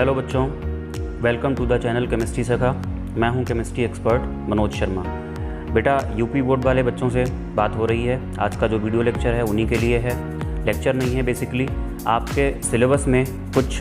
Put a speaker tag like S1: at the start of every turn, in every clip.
S1: Hello बच्चों, welcome to the channel chemistry Sakha. मैं हूं केमिस्ट्री एक्सपर्ट मनोज शर्मा। बेटा, यूपी बोर्ड वाले बच्चों से बात हो रही है। आज का जो वीडियो लेक्चर है उन्हीं के लिए है। लेक्चर नहीं है, बेसिकली आपके सिलेबस में कुछ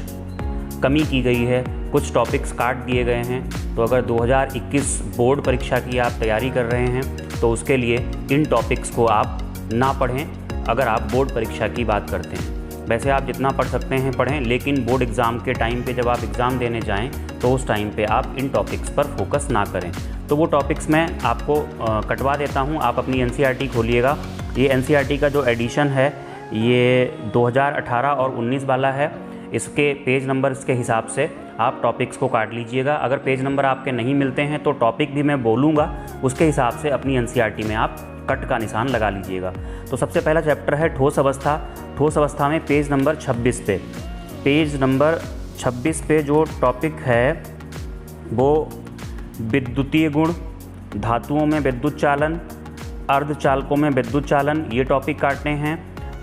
S1: कमी की गई है, कुछ टॉपिक्स काट दिए गए हैं। तो अगर 2021 बोर्ड परीक्षा की आप तैयारी कर रहे हैं तो उसके लिए इन टॉपिक्स को आप ना पढ़ें अगर आप बोर्ड परीक्षा की बात करते हैं। वैसे आप जितना पढ़ सकते हैं पढ़ें, लेकिन बोर्ड एग्ज़ाम के टाइम पे जब आप एग्ज़ाम देने जाएं तो उस टाइम पे आप इन टॉपिक्स पर फोकस ना करें। तो वो टॉपिक्स मैं आपको कटवा देता हूं। आप अपनी एनसीईआरटी खोलिएगा। ये एनसीईआरटी का जो एडिशन है ये 2018 और 19 वाला है। इसके पेज नंबर्स के हिसाब से आप टॉपिक्स को काट लीजिएगा। अगर पेज नंबर आपके नहीं मिलते हैं तो टॉपिक भी मैं बोलूँगा, उसके हिसाब से अपनी एनसीईआरटी में आप कट का निशान लगा लीजिएगा। तो सबसे पहला चैप्टर है ठोस अवस्था। ठोस अवस्था में पेज नंबर 26 पे, पेज नंबर 26 पे जो टॉपिक है वो विद्युतीय गुण, धातुओं में विद्युत चालन, अर्धचालकों में विद्युत चालन, ये टॉपिक काटने हैं।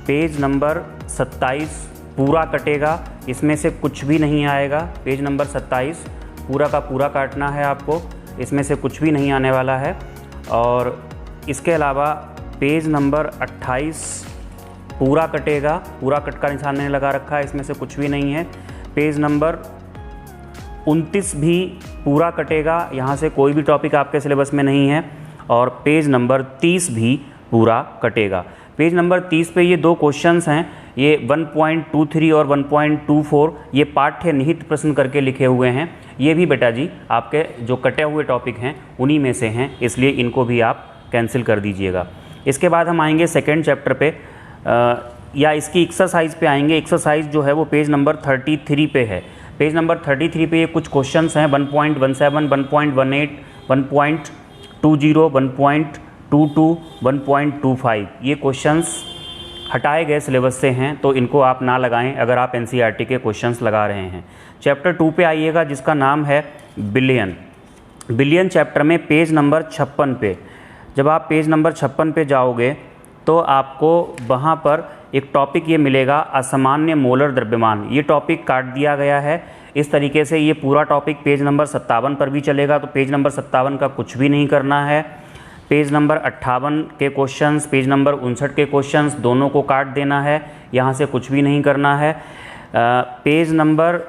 S1: पेज नंबर 27 पूरा कटेगा, इसमें से कुछ भी नहीं आएगा। पेज नंबर 27 पूरा का पूरा काटना है आपको, इसमें से कुछ भी नहीं आने वाला है। और इसके अलावा पेज नंबर 28 पूरा कटेगा, पूरा कट का निशान मैंने लगा रखा है, इसमें से कुछ भी नहीं है। पेज नंबर 29 भी पूरा कटेगा, यहाँ से कोई भी टॉपिक आपके सिलेबस में नहीं है। और पेज नंबर 30 भी पूरा कटेगा। पेज नंबर 30 पे ये दो क्वेश्चंस हैं, ये 1.23 और 1.24, ये पाठ्य निहित प्रश्न करके लिखे हुए हैं। ये भी बेटा जी आपके जो कटे हुए टॉपिक हैं उन्हीं में से हैं, इसलिए इनको भी आप कैंसिल कर दीजिएगा। इसके बाद हम आएंगे सेकेंड चैप्टर पे, या इसकी एक्सरसाइज पे आएंगे। एक्सरसाइज जो है वो पेज नंबर 33 पे है। पेज नंबर 33 पे ये कुछ क्वेश्चंस हैं 1.17, 1.18, 1.20, 1.22, 1.25। ये क्वेश्चंस हटाए गए सिलेबस से हैं, तो इनको आप ना लगाएं अगर आप एनसीईआरटी के क्वेश्चंस लगा रहे हैं। चैप्टर 2 पे आइएगा, जिसका नाम है बिलियन। बिलियन चैप्टर में पेज नंबर 56 पे, जब आप पेज नंबर 56 पे जाओगे तो आपको वहाँ पर एक टॉपिक ये मिलेगा, असामान्य मोलर द्रव्यमान। ये टॉपिक काट दिया गया है। इस तरीके से ये पूरा टॉपिक पेज नंबर 57 पर भी चलेगा, तो पेज नंबर 57 का कुछ भी नहीं करना है। पेज नंबर 58 के क्वेश्चंस, पेज नंबर 59 के क्वेश्चंस, दोनों को काट देना है, यहाँ से कुछ भी नहीं करना है। पेज नंबर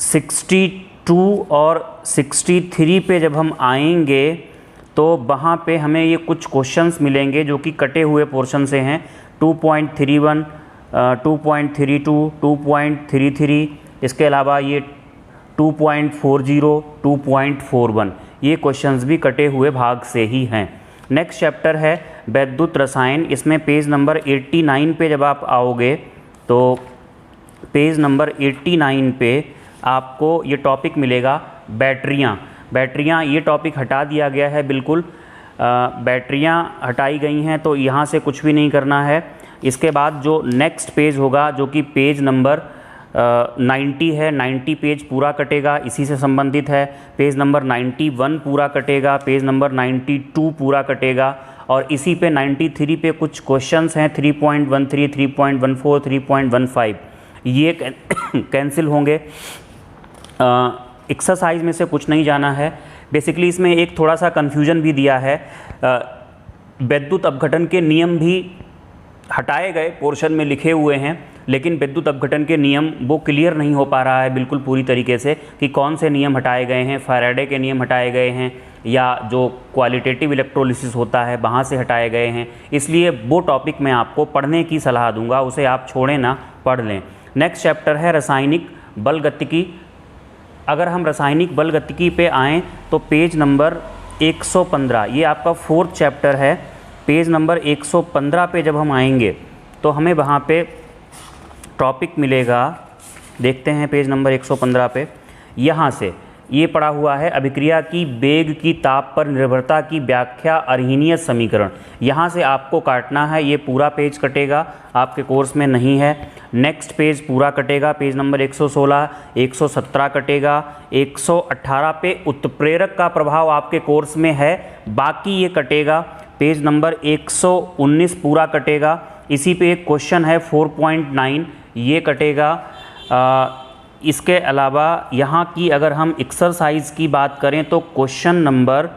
S1: 62 और 63 पे जब हम आएंगे तो वहाँ पे हमें ये कुछ क्वेश्चंस मिलेंगे जो कि कटे हुए पोर्शन से हैं। 2.31, 2.32, 2.33, इसके अलावा ये 2.40, 2.41, ये क्वेश्चंस भी कटे हुए भाग से ही हैं। नेक्स्ट चैप्टर है वैद्युत रसायन। इसमें पेज नंबर 89 पे जब आप आओगे तो पेज नंबर 89 पे आपको ये टॉपिक मिलेगा बैटरियाँ। बैटरियाँ ये टॉपिक हटा दिया गया है, बिल्कुल बैटरियाँ हटाई गई हैं, तो यहाँ से कुछ भी नहीं करना है। इसके बाद जो नेक्स्ट पेज होगा जो कि पेज नंबर 90 है, 90 पेज पूरा कटेगा, इसी से संबंधित है। पेज नंबर 91 पूरा कटेगा, पेज नंबर 92 पूरा कटेगा, और इसी पे 93 पे कुछ क्वेश्चंस हैं 3.13, 3.14, 3.15, ये कैंसिल होंगे। एक्सरसाइज में से कुछ नहीं जाना है। बेसिकली इसमें एक थोड़ा सा कन्फ्यूजन भी दिया है। विद्युत अपघटन के नियम भी हटाए गए पोर्शन में लिखे हुए हैं, लेकिन विद्युत अपघटन के नियम वो क्लियर नहीं हो पा रहा है बिल्कुल पूरी तरीके से कि कौन से नियम हटाए गए हैं। फैराडे के नियम हटाए गए हैं या जो क्वालिटेटिव इलेक्ट्रोलिसिस होता है वहाँ से हटाए गए हैं। इसलिए वो टॉपिक मैं आपको पढ़ने की सलाह दूंगा, उसे आप छोड़ें ना, पढ़ लें। नेक्स्ट चैप्टर है रासायनिक बलगतिकी। अगर हम रासायनिक बलगतिकी पे आएँ तो पेज नंबर 115, ये आपका 4th चैप्टर है। पेज नंबर 115 पे जब हम आएंगे तो हमें वहाँ पे टॉपिक मिलेगा, देखते हैं पेज नंबर 115 पे, यहाँ से ये पड़ा हुआ है अभिक्रिया की वेग की ताप पर निर्भरता की व्याख्या अर्हीनियत समीकरण। यहाँ से आपको काटना है, ये पूरा पेज कटेगा, आपके कोर्स में नहीं है। नेक्स्ट पेज पूरा कटेगा, पेज नंबर 116, 117 कटेगा, 118 पे उत्प्रेरक का प्रभाव आपके कोर्स में है, बाकी ये कटेगा। पेज नंबर 119 पूरा कटेगा। इसी पे एक क्वेश्चन है 4.9, ये कटेगा। इसके अलावा यहाँ की अगर हम एक्सरसाइज की बात करें तो क्वेश्चन नंबर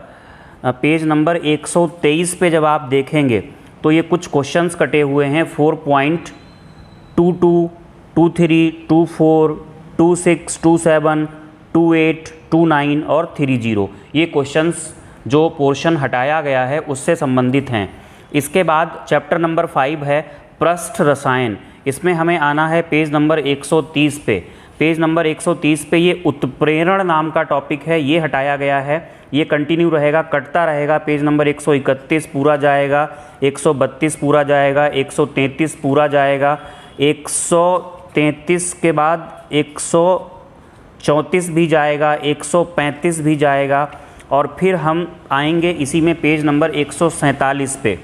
S1: पेज नंबर 123 पे जब आप देखेंगे तो ये कुछ क्वेश्चंस कटे हुए हैं 4.22, 23, 24, 26, 27, 28, 29 और 30। ये क्वेश्चंस जो पोर्शन हटाया गया है उससे संबंधित हैं। इसके बाद चैप्टर नंबर 5 है पृष्ठ रसायन। इसमें हमें आना है पेज नंबर 130 पे। पेज नंबर 130 पे ये उत्प्रेरण नाम का टॉपिक है, ये हटाया गया है। ये कंटिन्यू रहेगा, कटता रहेगा। पेज नंबर 131 पूरा जाएगा, 132 पूरा जाएगा, 133 पूरा जाएगा, 133 के बाद 134 भी जाएगा, 135 भी जाएगा और फिर हम आएंगे इसी में पेज नंबर 147 पे।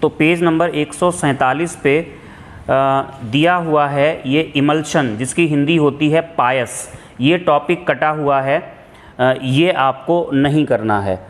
S1: तो पेज नंबर 147 पे दिया हुआ है ये इमल्शन, जिसकी हिंदी होती है पायस। ये टॉपिक कटा हुआ है, ये आपको नहीं करना है।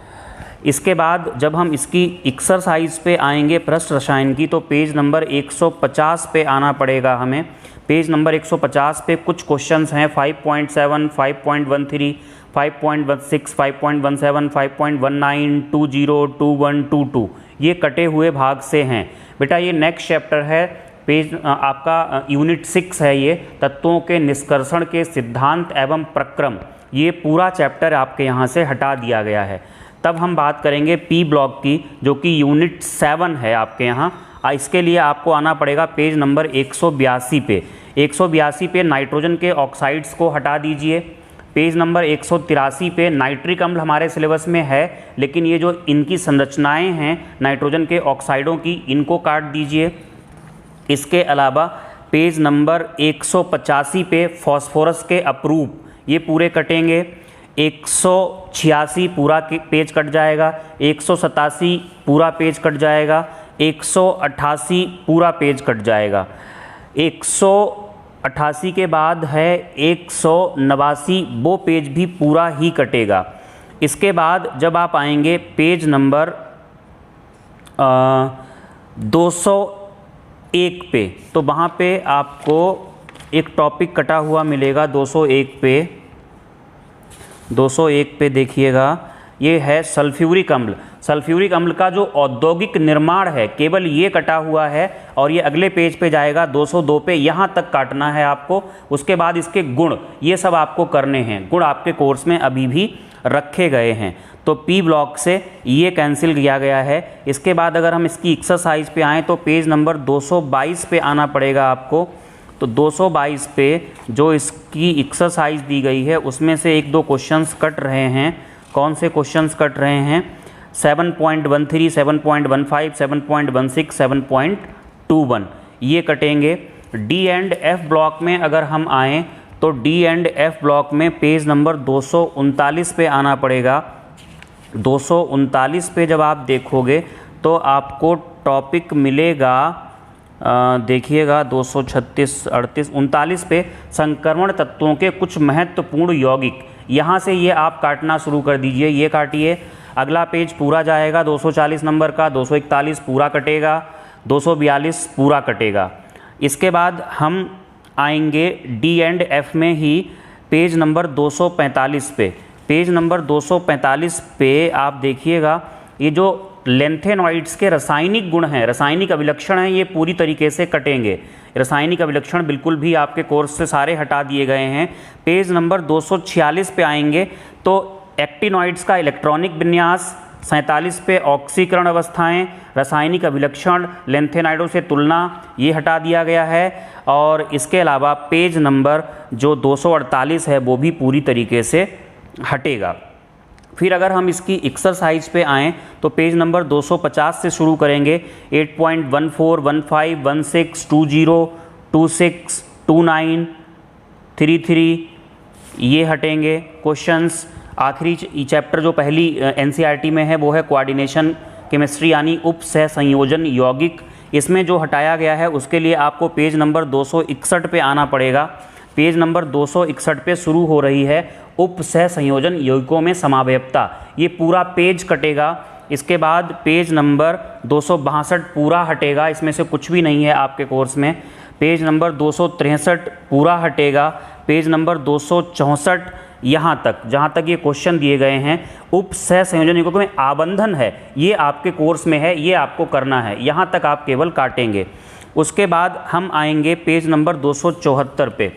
S1: इसके बाद जब हम इसकी एक्सरसाइज पे आएंगे पृष्ठ रसायन की, तो पेज नंबर 150 पे आना पड़ेगा हमें। पेज नंबर 150 पे कुछ क्वेश्चंस हैं 5.7, 5.13, 5.16, 5.17, 5.19, 20, 21, 22 ये कटे हुए भाग से हैं। बेटा ये नेक्स्ट चैप्टर है, पेज आपका यूनिट 6 है, ये तत्वों के निष्कर्षण के सिद्धांत एवं प्रक्रम। ये पूरा चैप्टर आपके यहाँ से हटा दिया गया है। तब हम बात करेंगे पी ब्लॉक की, जो कि यूनिट 7 है आपके यहाँ। इसके लिए आपको आना पड़ेगा पेज नंबर 182 पे। 182 पे नाइट्रोजन के ऑक्साइड्स को हटा दीजिए। पेज नंबर 183 पे नाइट्रिक अम्ल हमारे सिलेबस में है, लेकिन ये जो इनकी संरचनाएं हैं नाइट्रोजन के ऑक्साइडों की, इनको काट दीजिए। इसके अलावा पेज नंबर 185 पे फॉस्फोरस के अपरूप, ये पूरे कटेंगे। 186 पूरा पेज कट जाएगा, 187 पूरा पेज कट जाएगा, 188 पूरा पेज कट जाएगा। 188 के बाद है 189, वो पेज भी पूरा ही कटेगा। इसके बाद जब आप आएंगे पेज नंबर 201 पे, तो वहाँ पे आपको एक टॉपिक कटा हुआ मिलेगा 201 पे। 201 पे देखिएगा, ये है सल्फ्यूरिक अम्ल। सल्फ्यूरिक अम्ल का जो औद्योगिक निर्माण है, केवल ये कटा हुआ है और ये अगले पेज पे जाएगा 202 पे। यहाँ तक काटना है आपको। उसके बाद इसके गुण, ये सब आपको करने हैं। गुण आपके कोर्स में अभी भी रखे गए हैं, तो पी ब्लॉक से ये कैंसिल किया गया है। इसके बाद अगर हम इसकी एक्सरसाइज पे आएँ तो पेज नंबर 222 पे आना पड़ेगा आपको। तो 222 पे जो इसकी एक्सरसाइज दी गई है उसमें से एक दो क्वेश्चंस कट रहे हैं। कौन से क्वेश्चंस कट रहे हैं? 7.13, 7.15, 7.16, 7.21 ये कटेंगे। डी एंड एफ ब्लॉक में अगर हम आएँ तो डी एंड एफ ब्लॉक में पेज नंबर 239 पे आना पड़ेगा। 239 पे जब आप देखोगे तो आपको टॉपिक मिलेगा, देखिएगा 236, 38, 39 पे संक्रमण तत्वों के कुछ महत्वपूर्ण यौगिक। यहाँ से ये आप काटना शुरू कर दीजिए, ये काटिए। अगला पेज पूरा जाएगा 240 नंबर का, 241 पूरा कटेगा, 242 पूरा कटेगा। इसके बाद हम आएंगे डी एंड एफ में ही पेज नंबर 245 पे। पेज नंबर 245 पे आप देखिएगा, ये जो लेंथेनॉइड्स के रासायनिक गुण हैं, रासायनिक अभिलक्षण हैं, ये पूरी तरीके से कटेंगे। रासायनिक अभिलक्षण बिल्कुल भी आपके कोर्स से सारे हटा दिए गए हैं। पेज नंबर 246 पे आएंगे तो एक्टिनॉइड्स का इलेक्ट्रॉनिक विन्यास, 47 पे ऑक्सीकरण अवस्थाएं, रासायनिक अभिलक्षण, लेंथेनाइडों से तुलना, ये हटा दिया गया है। और इसके अलावा पेज नंबर जो 248 है वो भी पूरी तरीके से हटेगा। फिर अगर हम इसकी एक्सरसाइज पे आएँ तो पेज नंबर 250 से शुरू करेंगे। 8.14, 15, 16, 20, 26, 29, 33 ये हटेंगे क्वेश्चंस। आखिरी चैप्टर जो पहली एनसीईआरटी में है वो है कोऑर्डिनेशन केमिस्ट्री, यानी उप सह संयोजन यौगिक। इसमें जो हटाया गया है उसके लिए आपको पेज नंबर 261 पे आना पड़ेगा। पेज नंबर 261 पे शुरू हो रही है उप सह संयोजन यौगिकों में समावयवता, ये पूरा पेज कटेगा। इसके बाद पेज नंबर 262 पूरा हटेगा, इसमें से कुछ भी नहीं है आपके कोर्स में। पेज नंबर 263 पूरा हटेगा। पेज नंबर 264 यहाँ तक, जहाँ तक ये क्वेश्चन दिए गए हैं, उप सह संयोजन युग्मकों में आबंधन है, ये आपके कोर्स में है, ये आपको करना है, यहाँ तक आप केवल काटेंगे। उसके बाद हम आएंगे पेज नंबर 274 पे,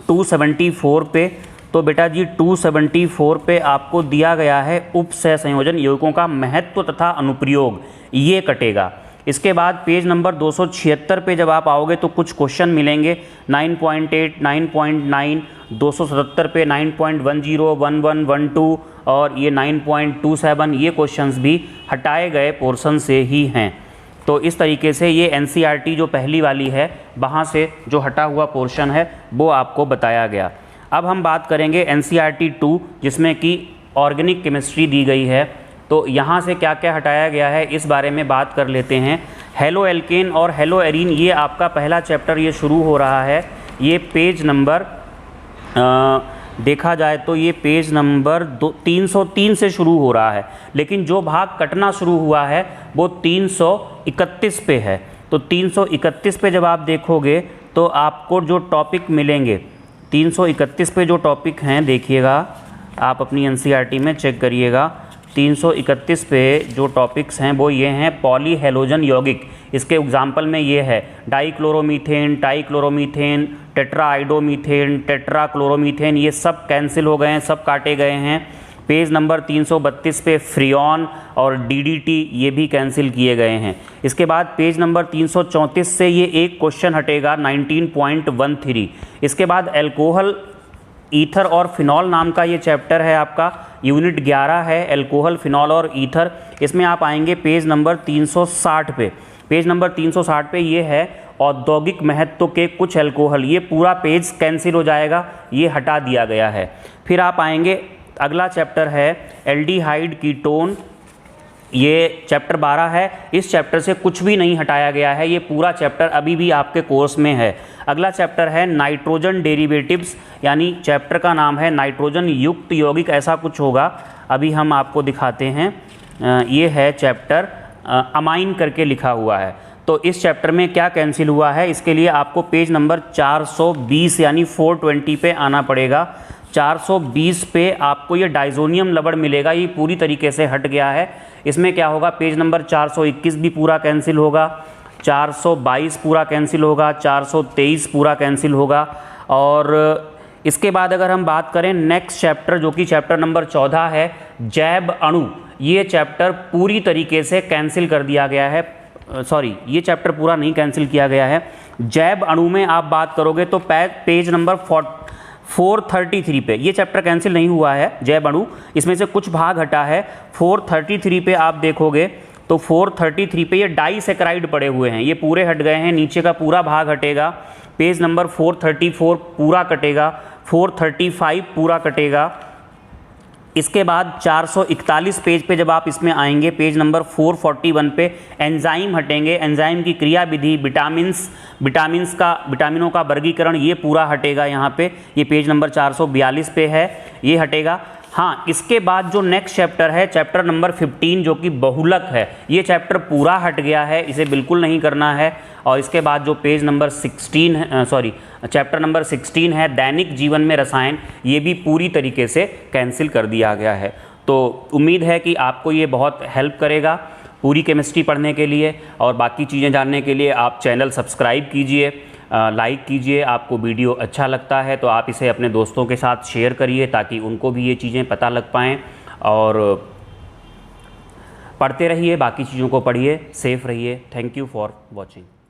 S1: 274 पे। तो बेटा जी 274 पे आपको दिया गया है उप सह संयोजन यौगिकों का महत्व तथा अनुप्रयोग, ये कटेगा। इसके बाद पेज नंबर 276 पे जब आप आओगे तो कुछ क्वेश्चन मिलेंगे 9.8, 9.9, 277 पे 9.10, 11, 12 और ये 9.27, ये क्वेश्चंस भी हटाए गए पोर्शन से ही हैं। तो इस तरीके से ये एनसीईआरटी जो पहली वाली है वहाँ से जो हटा हुआ पोर्शन है वो आपको बताया गया। अब हम बात करेंगे एनसीईआरटी 2 जिसमें कि ऑर्गेनिक केमिस्ट्री दी गई है। तो यहाँ से क्या क्या हटाया गया है इस बारे में बात कर लेते हैं। हेलो एल्केन और हेलो एरीन, ये आपका पहला चैप्टर ये शुरू हो रहा है। ये पेज नंबर देखा जाए तो ये पेज नंबर 303 से शुरू हो रहा है, लेकिन जो भाग कटना शुरू हुआ है वो 331 पे है। तो 331 पे जब आप देखोगे तो आपको जो टॉपिक मिलेंगे, 331 पे जो टॉपिक हैं देखिएगा, आप अपनी एनसीईआरटी में चेक करिएगा। 331 पे जो टॉपिक्स हैं वो ये हैं पॉली हैलोजन यौगिक। इसके एग्जाम्पल में ये है डाइक्लोरोमीथेन, टाइक्लोरोमीथेन, टेट्राआइडोमीथेन, टेट्राक्लोरोमीथेन, ये सब कैंसिल हो गए हैं, सब काटे गए हैं। पेज नंबर 332 पे फ्रियॉन और डीडीटी ये भी कैंसिल किए गए हैं। इसके बाद पेज नंबर 334 से ये एक क्वेश्चन हटेगा 19.13। इसके बाद एल्कोहल, ईथर और फिनॉल नाम का ये चैप्टर है आपका, यूनिट 11 है, एल्कोहल, फिनॉल और ईथर। इसमें आप आएंगे पेज नंबर 360 पे। पेज नंबर 360 पे ये है औद्योगिक महत्व के कुछ एल्कोहल, ये पूरा पेज कैंसिल हो जाएगा, ये हटा दिया गया है। फिर आप आएंगे, अगला चैप्टर है एल्डिहाइड कीटोन, ये चैप्टर 12 है। इस चैप्टर से कुछ भी नहीं हटाया गया है, ये पूरा चैप्टर अभी भी आपके कोर्स में है। अगला चैप्टर है नाइट्रोजन डेरिवेटिव्स, यानी चैप्टर का नाम है नाइट्रोजन युक्त यौगिक, ऐसा कुछ होगा, अभी हम आपको दिखाते हैं। ये है चैप्टर अमाइन करके लिखा हुआ है। तो इस चैप्टर में क्या कैंसिल हुआ है, इसके लिए आपको पेज नंबर 420 यानी 420 पे आना पड़ेगा। 420 पे आपको ये डाइजोनियम लवण मिलेगा, ये पूरी तरीके से हट गया है। इसमें क्या होगा, पेज नंबर 421 भी पूरा कैंसिल होगा, 422 पूरा कैंसिल होगा, 423 पूरा कैंसिल होगा। और इसके बाद अगर हम बात करें नेक्स्ट चैप्टर जो कि चैप्टर नंबर 14 है जैव अणु, ये चैप्टर पूरी तरीके से कैंसिल कर दिया गया है। सॉरी, ये चैप्टर पूरा नहीं कैंसिल किया गया है। जैव अणु में आप बात करोगे तो पेज नंबर 433 पे ये चैप्टर कैंसिल नहीं हुआ है, जैव अणु, इसमें से कुछ भाग हटा है। 433 पे आप देखोगे तो 433 पे ये डाइसैकेराइड पड़े हुए हैं, ये पूरे हट गए हैं, नीचे का पूरा भाग हटेगा। पेज नंबर 434 पूरा कटेगा, 435 पूरा कटेगा। इसके बाद 441 पेज पे जब आप इसमें आएंगे, पेज नंबर 441 पे एंजाइम हटेंगे, एंजाइम की क्रिया विधि, विटामिनों का वर्गीकरण, ये पूरा हटेगा यहाँ पे, ये पेज नंबर 442 पे है, ये हटेगा। हाँ, इसके बाद जो नेक्स्ट चैप्टर है चैप्टर नंबर 15 जो कि बहुलक है, ये चैप्टर पूरा हट गया है, इसे बिल्कुल नहीं करना है। और इसके बाद जो पेज नंबर 16 है, चैप्टर नंबर 16 है दैनिक जीवन में रसायन, ये भी पूरी तरीके से कैंसिल कर दिया गया है। तो उम्मीद है कि आपको ये बहुत हेल्प करेगा पूरी केमिस्ट्री पढ़ने के लिए, और बाकी चीज़ें जानने के लिए आप चैनल सब्सक्राइब कीजिए, लाइक कीजिए। आपको वीडियो अच्छा लगता है तो आप इसे अपने दोस्तों के साथ शेयर करिए ताकि उनको भी ये चीज़ें पता लग पाएँ। और पढ़ते रहिए, बाकी चीज़ों को पढ़िए, सेफ़ रहिए। Thank you for watching.